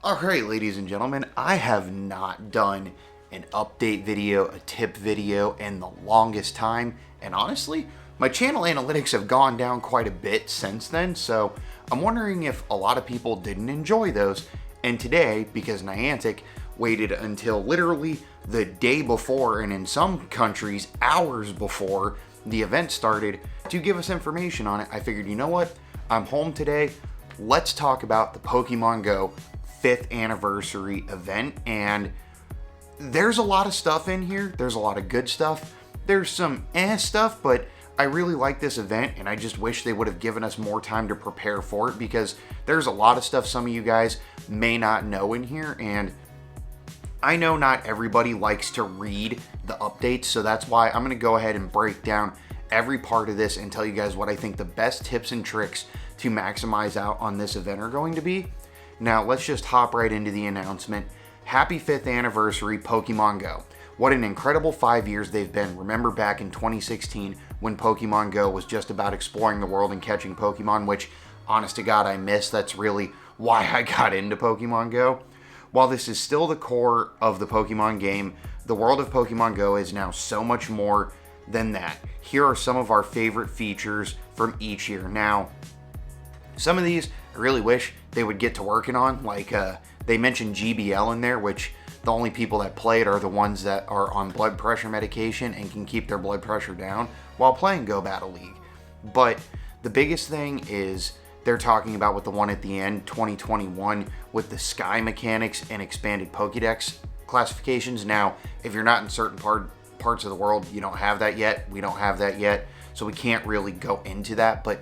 Alright, ladies and gentlemen, I have not done an update video, a tip video in the longest time, and honestly, my channel analytics have gone down quite a bit since then, so I'm wondering if a lot of people didn't enjoy those, and today, because Niantic waited until literally the day before, and in some countries, hours before the event started, to give us information on it, I figured, you know what, I'm home today, let's talk about the Pokemon GO 5th anniversary event, and there's a lot of stuff in here. There's a lot of good stuff. There's some stuff, but I really like this event, and I just wish they would have given us more time to prepare for it, because there's a lot of stuff some of you guys may not know in here, and I know not everybody likes to read the updates, so that's why I'm going to go ahead and break down every part of this and tell you guys what I think the best tips and tricks to maximize out on this event are going to be. Now, let's just hop right into the announcement. Happy 5th anniversary, Pokemon GO. What an incredible 5 years they've been. Remember back in 2016 when Pokemon GO was just about exploring the world and catching Pokemon, which, honest to God, I miss. That's really why I got into Pokemon GO. While this is still the core of the Pokemon game, the world of Pokemon GO is now so much more than that. Here are some of our favorite features from each year. Now, some of these I really wish they would get to working on, like they mentioned GBL in there, which the only people that play it are the ones that are on blood pressure medication and can keep their blood pressure down while playing Go Battle League. But the biggest thing is they're talking about with the one at the end, 2021, with the sky mechanics and expanded Pokédex classifications. Now, if you're not in certain parts of the world, you don't have that yet. We don't have that yet, so we can't really go into that. But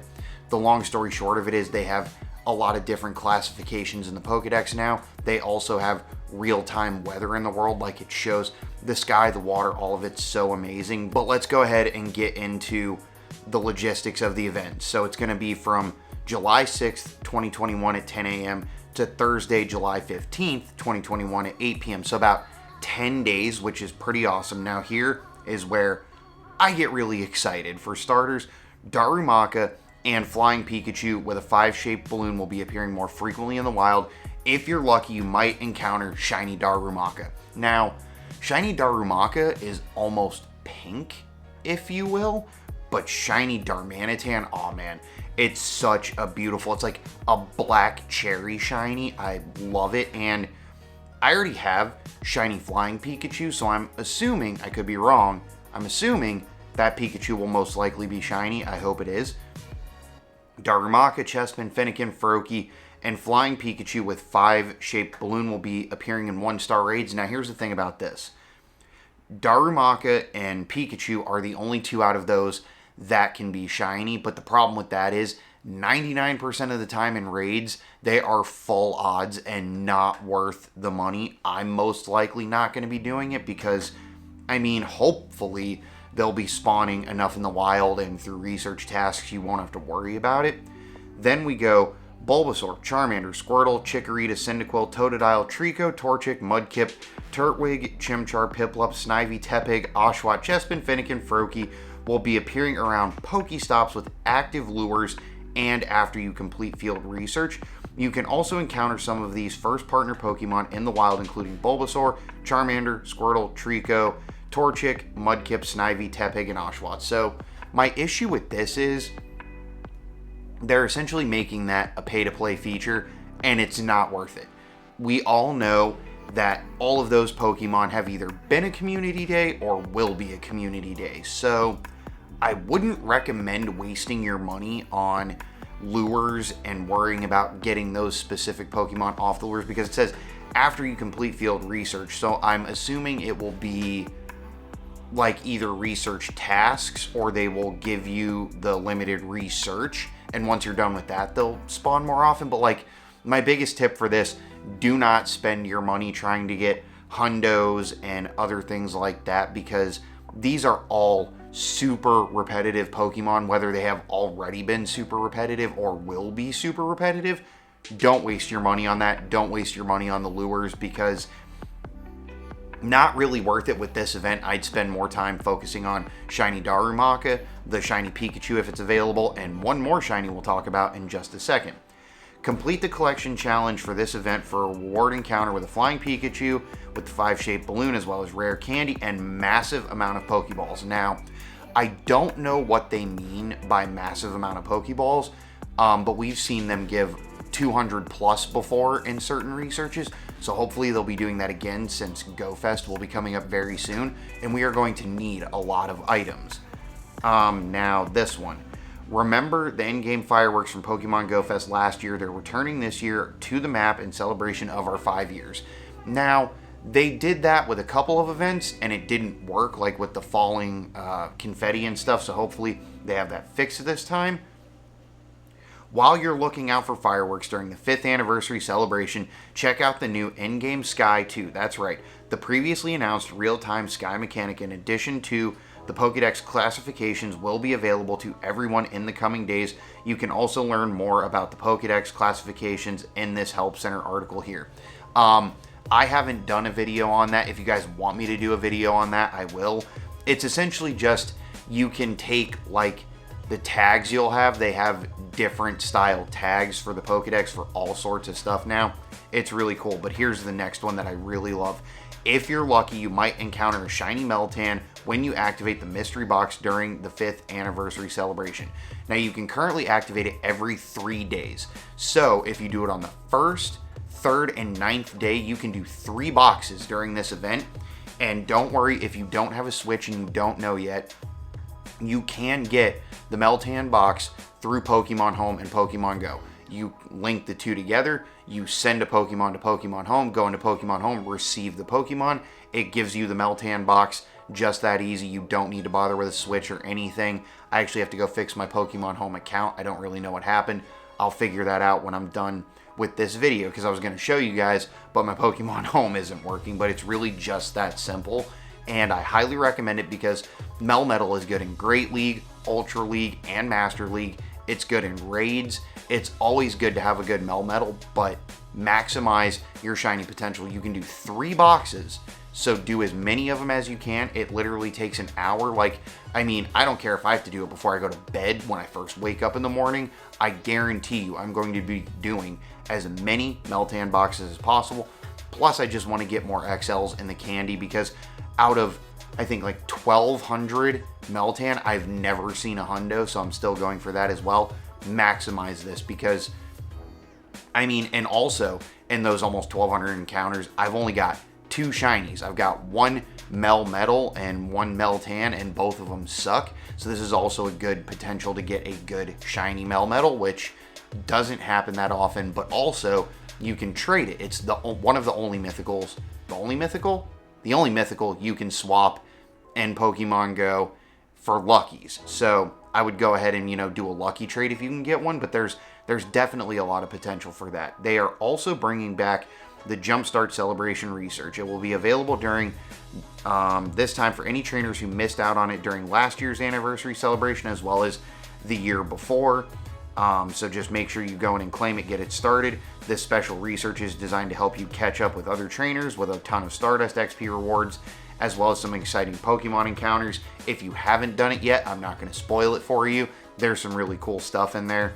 the long story short of it is they have a lot of different classifications in the Pokédex now. They also have real-time weather in the world, like it shows the sky, the water, all of it's so amazing. But let's go ahead and get into the logistics of the event. So it's going to be from July 6th, 2021 at 10 a.m. to Thursday, July 15th, 2021 at 8 p.m. So about 10 days, which is pretty awesome. Now here is where I get really excited. For starters, Darumaka and Flying Pikachu with a 5-shaped balloon will be appearing more frequently in the wild. If you're lucky, you might encounter Shiny Darumaka. Now, Shiny Darumaka is almost pink, if you will, but Shiny Darmanitan, oh man, it's such a beautiful, it's like a black cherry shiny. I love it, and I already have Shiny Flying Pikachu, so I'm assuming, I could be wrong, I'm assuming that Pikachu will most likely be shiny. I hope it is. Darumaka, Chespin, Fennekin, Froakie, and Flying Pikachu with 5-shaped balloon will be appearing in 1-star raids. Now, here's the thing about this. Darumaka and Pikachu are the only two out of those that can be shiny, but the problem with that is 99% of the time in raids, they are full odds and not worth the money. I'm most likely not going to be doing it because, I mean, hopefully they'll be spawning enough in the wild, and through research tasks, you won't have to worry about it. Then we go Bulbasaur, Charmander, Squirtle, Chikorita, Cyndaquil, Totodile, Trico, Torchic, Mudkip, Turtwig, Chimchar, Piplup, Snivy, Tepig, Oshawott, Chespin, Fennekin, Froakie will be appearing around Pokestops with active lures and after you complete field research. You can also encounter some of these first partner Pokemon in the wild, including Bulbasaur, Charmander, Squirtle, Trico, Torchic, Mudkip, Snivy, Tepig, and Oshawott. So my issue with this is they're essentially making that a pay-to-play feature, and it's not worth it. We all know that all of those Pokemon have either been a community day or will be a community day. So I wouldn't recommend wasting your money on lures and worrying about getting those specific Pokemon off the lures, because it says after you complete field research. So I'm assuming it will be like either research tasks or they will give you the limited research, and once you're done with that they'll spawn more often. But like, my biggest tip for this, do not spend your money trying to get hundos and other things like that, because these are all super repetitive Pokemon, whether they have already been super repetitive or will be super repetitive. Don't waste your money on that. Don't waste your money on the lures, because not really worth it with this event. I'd spend more time focusing on Shiny Darumaka, the Shiny Pikachu if it's available, and one more Shiny we'll talk about in just a second. Complete the collection challenge for this event for a reward encounter with a flying Pikachu, with the 5-shaped balloon, as well as rare candy and massive amount of Pokeballs. Now, I don't know what they mean by massive amount of Pokeballs, but we've seen them give 200 plus before in certain researches, so hopefully they'll be doing that again since Go Fest will be coming up very soon, and we are going to need a lot of items. Now this one. Remember the in-game fireworks from Pokemon Go Fest last year? They're returning this year to the map in celebration of our 5 years. Now, they did that with a couple of events, and it didn't work, like with the falling confetti and stuff, so hopefully they have that fixed this time. While you're looking out for fireworks during the 5th anniversary celebration, check out the new in-game Sky 2. That's right, the previously announced real-time Sky mechanic in addition to the Pokédex classifications will be available to everyone in the coming days. You can also learn more about the Pokédex classifications in this Help Center article here. I haven't done a video on that. If you guys want me to do a video on that, I will. It's essentially just, you can take like the tags you'll have. They have different style tags for the Pokédex for all sorts of stuff now. It's really cool, but here's the next one that I really love. If you're lucky, you might encounter a shiny Meltan when you activate the mystery box during the 5th anniversary celebration. Now, you can currently activate it every 3 days. So if you do it on the 1st, 3rd, and 9th day, you can do 3 boxes during this event. And don't worry, if you don't have a Switch and you don't know yet, you can get the Meltan box through Pokemon Home and Pokemon Go. You link the two together, you send a Pokemon to Pokemon Home, go into Pokemon Home, receive the Pokemon, it gives you the Meltan box, just that easy. You don't need to bother with a Switch or anything. I actually have to go fix my Pokemon Home account. I don't really know what happened. I'll figure that out when I'm done with this video, because I was going to show you guys, but my Pokemon Home isn't working, but it's really just that simple, and I highly recommend it because Melmetal is good in Great League, Ultra League, and Master League. It's good in raids. It's always good to have a good Melmetal, but maximize your shiny potential. You can do 3 boxes, so do as many of them as you can. It literally takes an hour. Like, I mean, I don't care if I have to do it before I go to bed when I first wake up in the morning. I guarantee you I'm going to be doing as many Meltan boxes as possible. Plus, I just want to get more XLs in the candy, because out of, I think, like 1,200 Meltan, I've never seen a hundo, so I'm still going for that as well. Maximize this, because, I mean, and also, in those almost 1,200 encounters, I've only got 2 shinies. I've got 1 Melmetal and 1 Meltan, and both of them suck. So this is also a good potential to get a good shiny Melmetal, which doesn't happen that often, but also you can trade it. It's one of the only mythicals. The only mythical you can swap in Pokemon Go for Luckies. So I would go ahead and, you know, do a Lucky trade if you can get one, but there's definitely a lot of potential for that. They are also bringing back the Jumpstart Celebration Research. It will be available during this time for any trainers who missed out on it during last year's anniversary celebration, as well as the year before. So just make sure you go in and claim it, get it started. This special research is designed to help you catch up with other trainers with a ton of Stardust XP rewards, as well as some exciting Pokemon encounters. If you haven't done it yet, I'm not going to spoil it for you. There's some really cool stuff in there.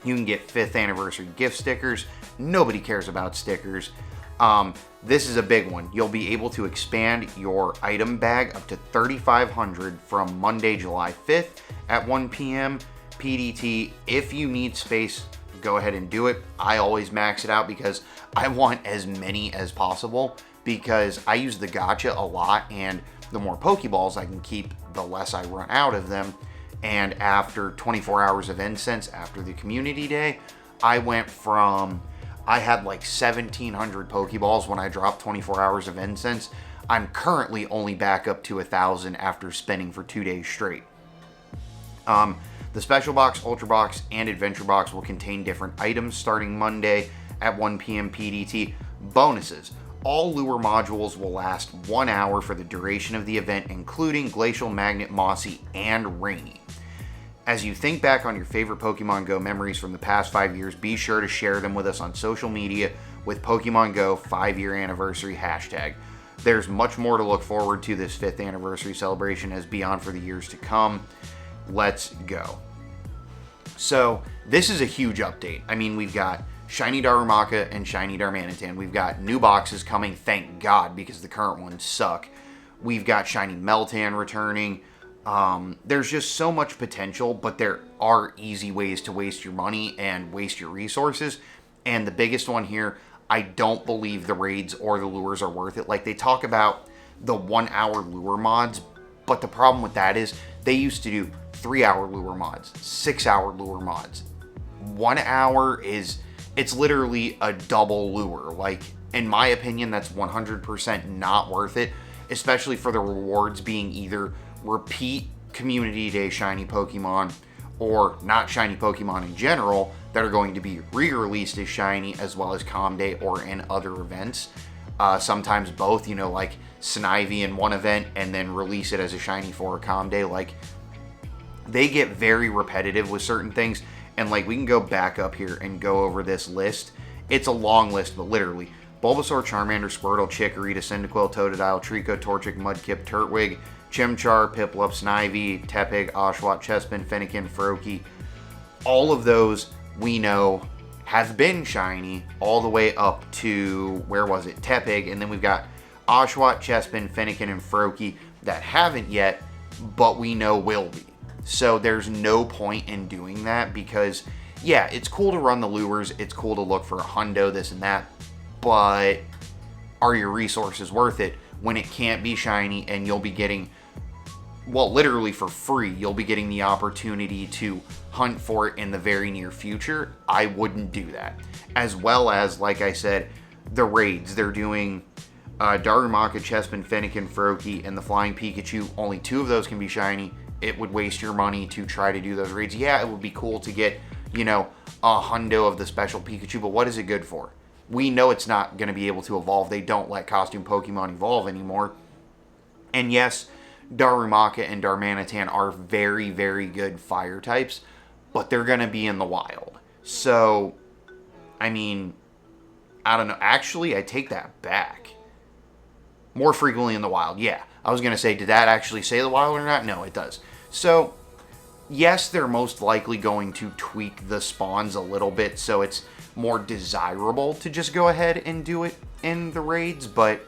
You can get 5th anniversary gift stickers. Nobody cares about stickers. This is a big one. You'll be able to expand your item bag up to 3,500 from Monday, July 5th at 1 p.m. PDT. If you need space, go ahead and do it. I always max it out because I want as many as possible, because I use the gacha a lot, and the more Pokeballs I can keep, the less I run out of them. And after 24 hours of incense, after the community day, I went from, I had like 1,700 Pokeballs when I dropped 24 hours of incense. I'm currently only back up to 1,000 after spinning for 2 days straight. The Special Box, Ultra Box, and Adventure Box will contain different items starting Monday at 1 p.m. PDT. Bonuses. All lure modules will last 1 hour for the duration of the event, including Glacial, Magnet, Mossy, and Rainy. As you think back on your favorite Pokemon Go memories from the past 5 years, be sure to share them with us on social media with Pokemon Go 5-year anniversary hashtag. There's much more to look forward to this 5th anniversary celebration as beyond for the years to come. Let's go. So this is a huge update. I mean, we've got Shiny Darumaka and Shiny Darmanitan. We've got new boxes coming, thank God, because the current ones suck. We've got Shiny Meltan returning. There's just so much potential, but there are easy ways to waste your money and waste your resources. And the biggest one here, I don't believe the raids or the lures are worth it. Like, they talk about the 1 hour lure mods, but the problem with that is they used to do 3 hour lure mods, 6 hour lure mods. 1 hour it's literally a double lure. Like, in my opinion, that's 100% not worth it, especially for the rewards being either repeat Community Day shiny Pokemon or not shiny Pokemon in general that are going to be re-released as shiny, as well as Com Day or in other events. Sometimes both, you know, like Snivy in one event and then release it as a shiny for a Com Day. Like, they get very repetitive with certain things. And like, we can go back up here and go over this list. It's a long list, but literally Bulbasaur, Charmander, Squirtle, Chikorita, Cyndaquil, Totodile, Trico, Torchic, Mudkip, Turtwig, Chimchar, Piplup, Snivy, Tepig, Oshawott, Chespin, Fennekin, Froakie. All of those we know have been shiny all the way up to, where was it? Tepig. And then we've got Oshawott, Chespin, Fennekin, and Froakie that haven't yet, but we know will be. So there's no point in doing that because, yeah, it's cool to run the lures. It's cool to look for a hundo, this and that. But are your resources worth it when it can't be shiny and you'll be getting, well, literally for free, you'll be getting the opportunity to hunt for it in the very near future? I wouldn't do that. As well as, like I said, the raids. They're doing Darumaka, Chespin, Fennekin, Froakie, and the Flying Pikachu. Only 2 of those can be shiny. It would waste your money to try to do those raids. Yeah, it would be cool to get, you know, a hundo of the special Pikachu, but what is it good for? We know it's not going to be able to evolve. They don't let costume Pokemon evolve anymore. And yes, Darumaka and Darmanitan are very, very good fire types, but they're going to be in the wild. So, I mean, I don't know. Actually, I take that back. More frequently in the wild, yeah. I was going to say, did that actually say the wild or not? No, it does. So, yes, they're most likely going to tweak the spawns a little bit so it's more desirable to just go ahead and do it in the raids, but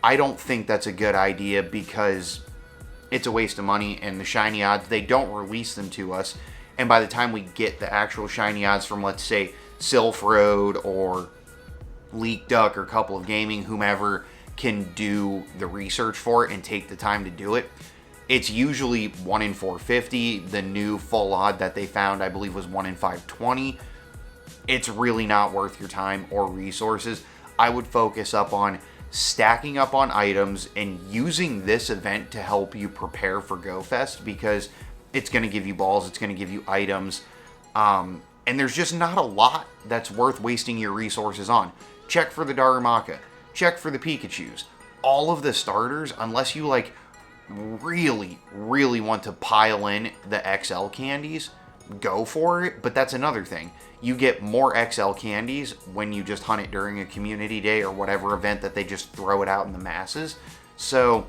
I don't think that's a good idea because it's a waste of money, and the shiny odds, they don't release them to us, and by the time we get the actual shiny odds from, let's say, Sylph Road or Leak Duck or Couple of Gaming, whomever can do the research for it and take the time to do it, it's usually 1 in 450. The new full odd that they found, I believe, was 1 in 520. It's really not worth your time or resources. I would focus up on stacking up on items and using this event to help you prepare for GoFest, because it's going to give you balls, it's going to give you items, and there's just not a lot that's worth wasting your resources on. Check for the Darumaka, check for the Pikachus. All of the starters, unless you like really, really want to pile in the XL candies, go for it. But that's another thing. You get more XL candies when you just hunt it during a community day or whatever event that they just throw it out in the masses. So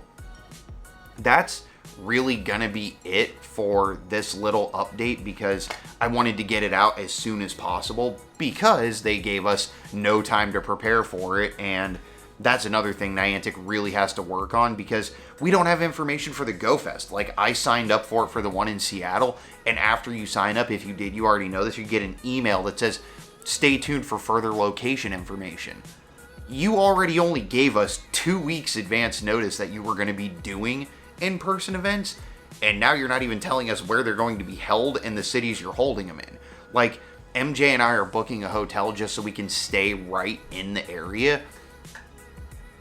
that's really gonna be it for this little update, because I wanted to get it out as soon as possible because they gave us no time to prepare for it. And that's another thing Niantic really has to work on, because we don't have information for the GoFest. Like, I signed up for it for the one in Seattle, and after you sign up, if you did, you already know this, you get an email that says, stay tuned for further location information. You already only gave us 2 weeks advance notice that you were going to be doing in-person events, and now you're not even telling us where they're going to be held and the cities you're holding them in. Like, MJ and I are booking a hotel just so we can stay right in the area,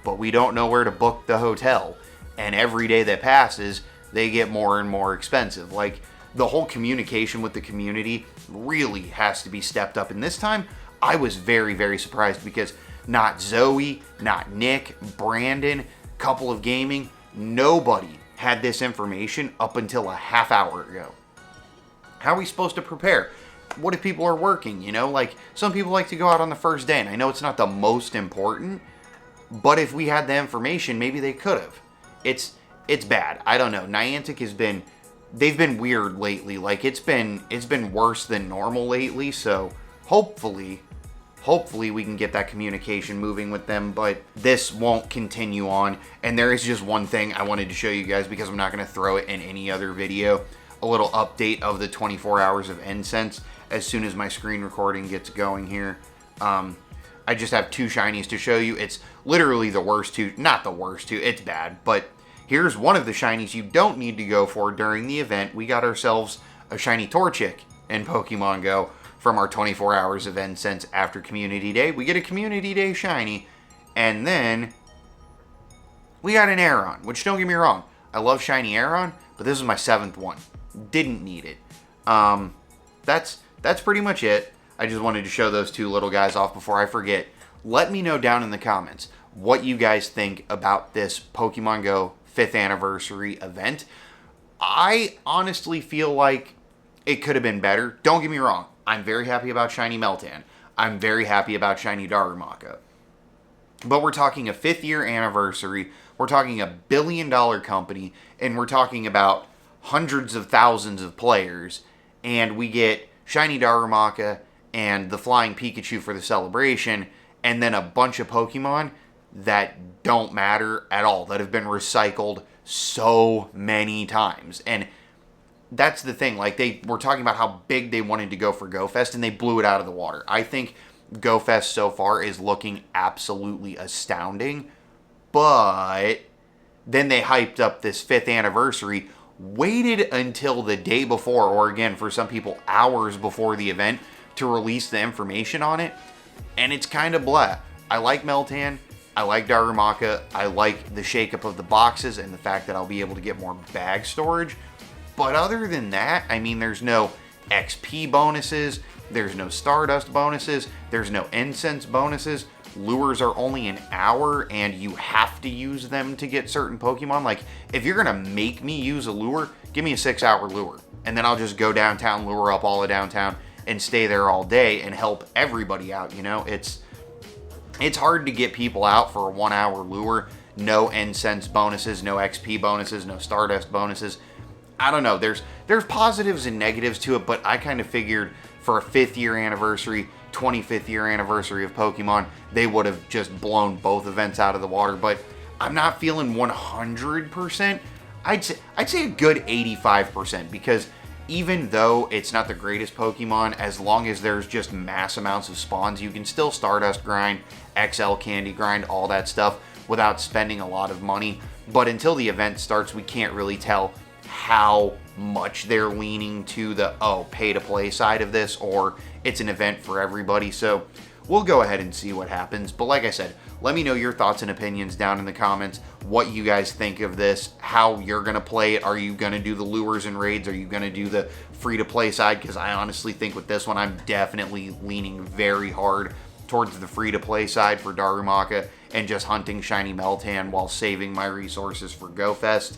but we don't know where to book the hotel, and every day that passes, they get more and more expensive. Like, the whole communication with the community really has to be stepped up, and this time, I was very, very surprised, because not Zoe, not Nick, Brandon, Couple of Gaming, nobody had this information up until a half hour ago. How are we supposed to prepare? What if people are working, you know? Like, some people like to go out on the first day, and I know it's not the most important, but if we had the information, maybe they could have. It's bad. I don't know. Niantic has been they've been weird lately. Like, it's been worse than normal lately, so hopefully we can get that communication moving with them, but this won't continue on. And there is just one thing I wanted to show you guys, because I'm not going to throw it in any other video. A little update of the 24 hours of incense as soon as my screen recording gets going here. I just have 2 shinies to show you. It's literally the worst 2, not the worst 2, it's bad, but here's one of the shinies you don't need to go for during the event. We got ourselves a shiny Torchic in Pokemon GO from our 24 hours of incense after Community Day. We get a Community Day shiny, and then we got an Aeron, which, don't get me wrong, I love shiny Aeron, but this is my 7th one. Didn't need it. That's pretty much it. I just wanted to show those 2 little guys off before I forget. Let me know down in the comments what you guys think about this Pokemon GO 5th anniversary event. I honestly feel like it could have been better. Don't get me wrong. I'm very happy about shiny Meltan. I'm very happy about shiny Darumaka. But we're talking a 5th year anniversary. We're talking a $1 billion company. And we're talking about hundreds of thousands of players. And we get shiny Darumaka and the Flying Pikachu for the celebration, and then a bunch of Pokemon that don't matter at all, that have been recycled so many times. And that's the thing, like, they were talking about how big they wanted to go for GoFest, and they blew it out of the water. I think GoFest so far is looking absolutely astounding, but then they hyped up this 5th anniversary, waited until the day before, or again, for some people, hours before the event, to release the information on it, and it's kind of blah. I like Meltan, I like Darumaka, I like the shakeup of the boxes and the fact that I'll be able to get more bag storage, but other than that, I mean, there's no XP bonuses, there's no Stardust bonuses, there's no Incense bonuses, lures are only an hour, and you have to use them to get certain Pokemon. Like, if you're gonna make me use a lure, give me a 6-hour lure, and then I'll just go downtown, lure up all of downtown, and stay there all day and help everybody out, you know? It's hard to get people out for a 1-hour lure. No Incense bonuses, no XP bonuses, no Stardust bonuses. I don't know. There's positives and negatives to it, but I kind of figured for a 5th year anniversary, 25th year anniversary of Pokemon, they would have just blown both events out of the water, but I'm not feeling 100%. I'd say a good 85%, because even though it's not the greatest Pokemon, as long as there's just mass amounts of spawns, you can still Stardust grind, XL candy grind, all that stuff without spending a lot of money. But until the event starts, we can't really tell how much they're leaning to the, pay to play side of this, or it's an event for everybody. So we'll go ahead and see what happens. But like I said, let me know your thoughts and opinions down in the comments, what you guys think of this, how you're going to play it. Are you going to do the lures and raids? Are you going to do the free-to-play side? Because I honestly think with this one, I'm definitely leaning very hard towards the free-to-play side for Darumaka and just hunting shiny Meltan while saving my resources for GoFest.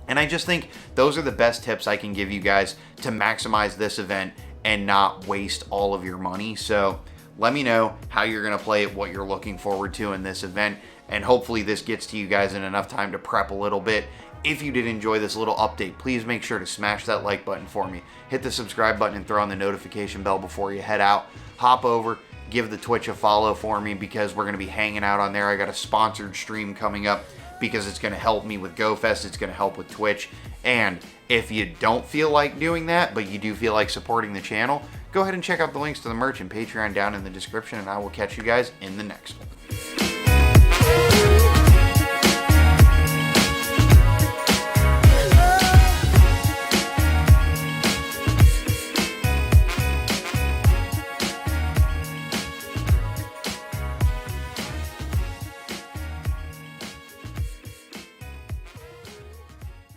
And I just think those are the best tips I can give you guys to maximize this event and not waste all of your money. So let me know how you're going to play it, what you're looking forward to in this event, and hopefully this gets to you guys in enough time to prep a little bit. If you did enjoy this little update, please make sure to smash that like button for me. Hit the subscribe button and throw on the notification bell before you head out. Hop over, give the Twitch a follow for me, because we're going to be hanging out on there. I got a sponsored stream coming up because it's going to help me with GoFest. It's going to help with Twitch. And if you don't feel like doing that, but you do feel like supporting the channel, go ahead and check out the links to the merch and Patreon down in the description, and I will catch you guys in the next one.